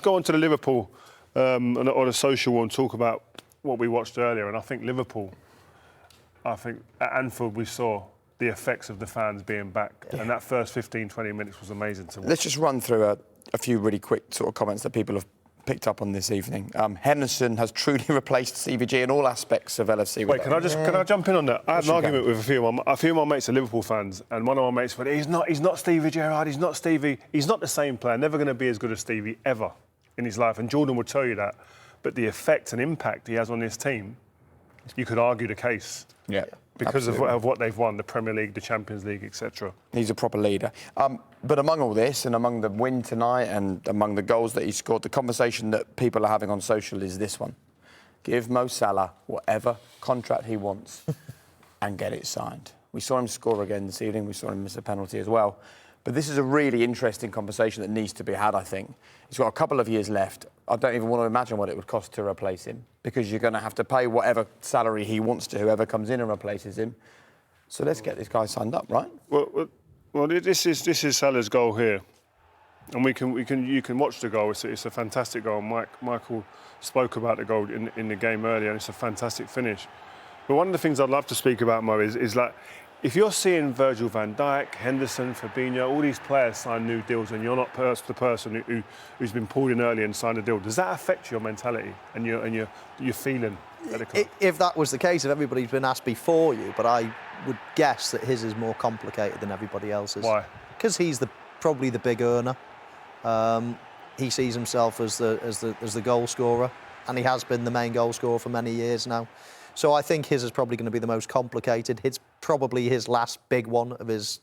Go on to the Liverpool or the social one and talk about what we watched earlier. And I think Liverpool, at Anfield we saw the effects of the fans being back. Yeah. And that first 15, 20 minutes was amazing to watch. Let's just run through a few really quick sort of comments that people have picked up on this evening. Henderson has truly replaced CVG in all aspects of LFC. Wait, can I jump in on that? I had an argument with a few of my mates are Liverpool fans, and one of my mates said, he's not Stevie Gerrard, he's not Stevie, he's not the same player, never going to be as good as Stevie ever in his life, and Jordan would tell you that. But the effect and impact he has on this team, you could argue the case. Yeah. Because of what they've won, the Premier League, the Champions League, etc. He's a proper leader. But among all this, and among the win tonight, and among the goals that he scored, the conversation that people are having on social is this one. Give Mo Salah whatever contract he wants and get it signed. We saw him score again this evening. We saw him miss a penalty as well. But this is a really interesting conversation that needs to be had, I think. He's got a couple of years left. I don't even want to imagine what it would cost to replace him, because you're going to have to pay whatever salary he wants to, whoever comes in and replaces him. So let's get this guy signed up, right? Well, this is Salah's goal here, and you can watch the goal. It's a fantastic goal. Michael spoke about the goal in the game earlier, and it's a fantastic finish. But one of the things I'd love to speak about, Mo, is like, if you're seeing Virgil van Dijk, Henderson, Fabinho, all these players sign new deals, and you're not the person who's been pulled in early and signed a deal, does that affect your mentality and your feeling at the club? If that was the case, if everybody's been asked before you, but I would guess that his is more complicated than everybody else's. Why? Because he's probably the big earner. He sees himself as the goal scorer, and he has been the main goal scorer for many years now. So I think his is probably going to be the most complicated. It's probably his last big one of his.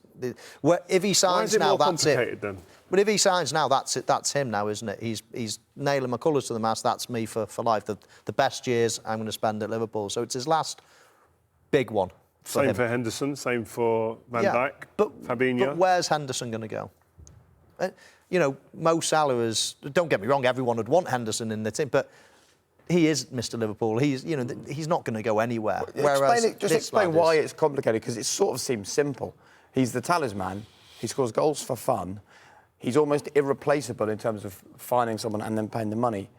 If he signs now, that's it. Then? But if he signs now, that's it. That's him now, isn't it? He's nailing my colours to the mast. That's me for life. The best years I'm going to spend at Liverpool. So it's his last big one. Same for Henderson. Same for Van Dijk. Fabinho. But where's Henderson going to go? Mo Salah is. Don't get me wrong. Everyone would want Henderson in the team, but he is Mr. Liverpool. He's not going to go anywhere. Explain why it's complicated, because it sort of seems simple. He's the talisman. He scores goals for fun. He's almost irreplaceable in terms of finding someone and then paying the money.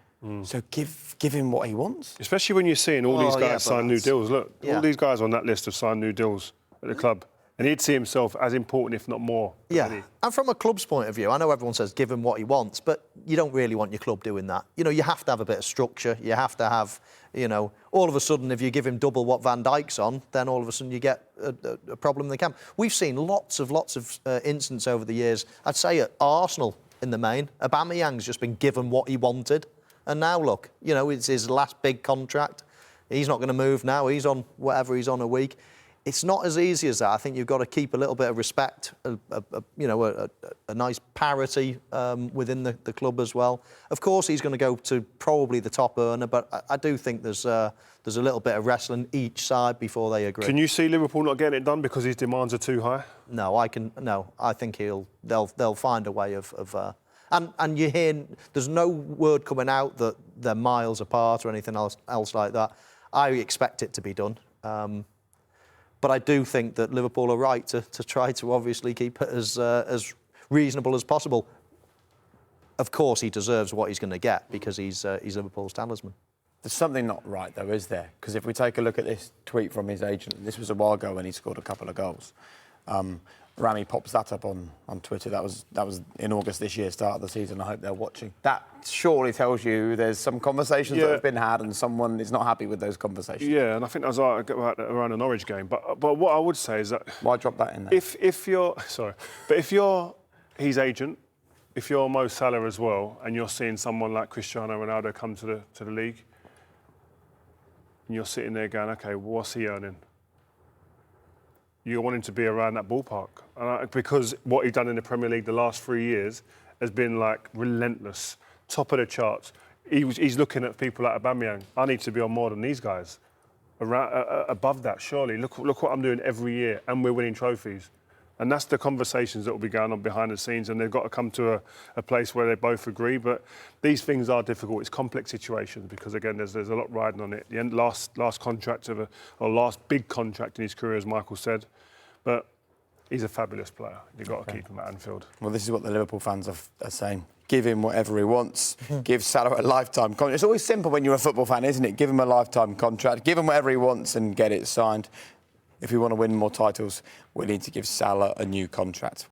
So give him what he wants. Especially when you're seeing all these guys sign new deals. Look, all these guys on that list have signed new deals at the club. And he'd see himself as important, if not more. Yeah, and from a club's point of view, I know everyone says give him what he wants, but you don't really want your club doing that. You have to have a bit of structure. You have to have, all of a sudden, if you give him double what Van Dijk's on, then all of a sudden you get a problem in the camp. We've seen lots of incidents over the years. I'd say at Arsenal, in the main, Aubameyang's just been given what he wanted. And now, look, it's his last big contract. He's not going to move now. He's on whatever he's on a week. It's not as easy as that. I think you've got to keep a little bit of respect, a nice parity within the club as well. Of course, he's going to go to probably the top earner, but I do think there's a little bit of wrestling each side before they agree. Can you see Liverpool not getting it done because his demands are too high? No, I think they'll find a way of. And you hear there's no word coming out that they're miles apart or anything else like that. I expect it to be done. But I do think that Liverpool are right to try to obviously keep it as reasonable as possible. Of course, he deserves what he's going to get because he's Liverpool's talisman. There's something not right, though, is there? Because if we take a look at this tweet from his agent, this was a while ago when he scored a couple of goals. Rami pops that up on Twitter. That was in August this year, start of the season. I hope they're watching. That surely tells you there's some conversations that have been had and someone is not happy with those conversations. Yeah, and I think that was around the Norwich game. But what I would say is that... Why drop that in there? If you're his agent, if you're Mo Salah as well, and you're seeing someone like Cristiano Ronaldo come to the league, and you're sitting there going, OK, what's he earning? You're wanting to be around that ballpark. Because what he's done in the Premier League the last 3 years has been, relentless, top of the charts. He's looking at people like Aubameyang. I need to be on more than these guys. Above that, surely. Look what I'm doing every year, and we're winning trophies. And that's the conversations that will be going on behind the scenes, and they've got to come to a place where they both agree. But these things are difficult. It's complex situations because, again, there's a lot riding on it. The last contract last big contract in his career, as Michael said. But he's a fabulous player. You've got to keep him at Anfield. Well, this is what the Liverpool fans are saying. give him whatever he wants, give Salah a lifetime contract. It's always simple when you're a football fan, isn't it? Give him a lifetime contract, give him whatever he wants and get it signed. If we want to win more titles, we need to give Salah a new contract.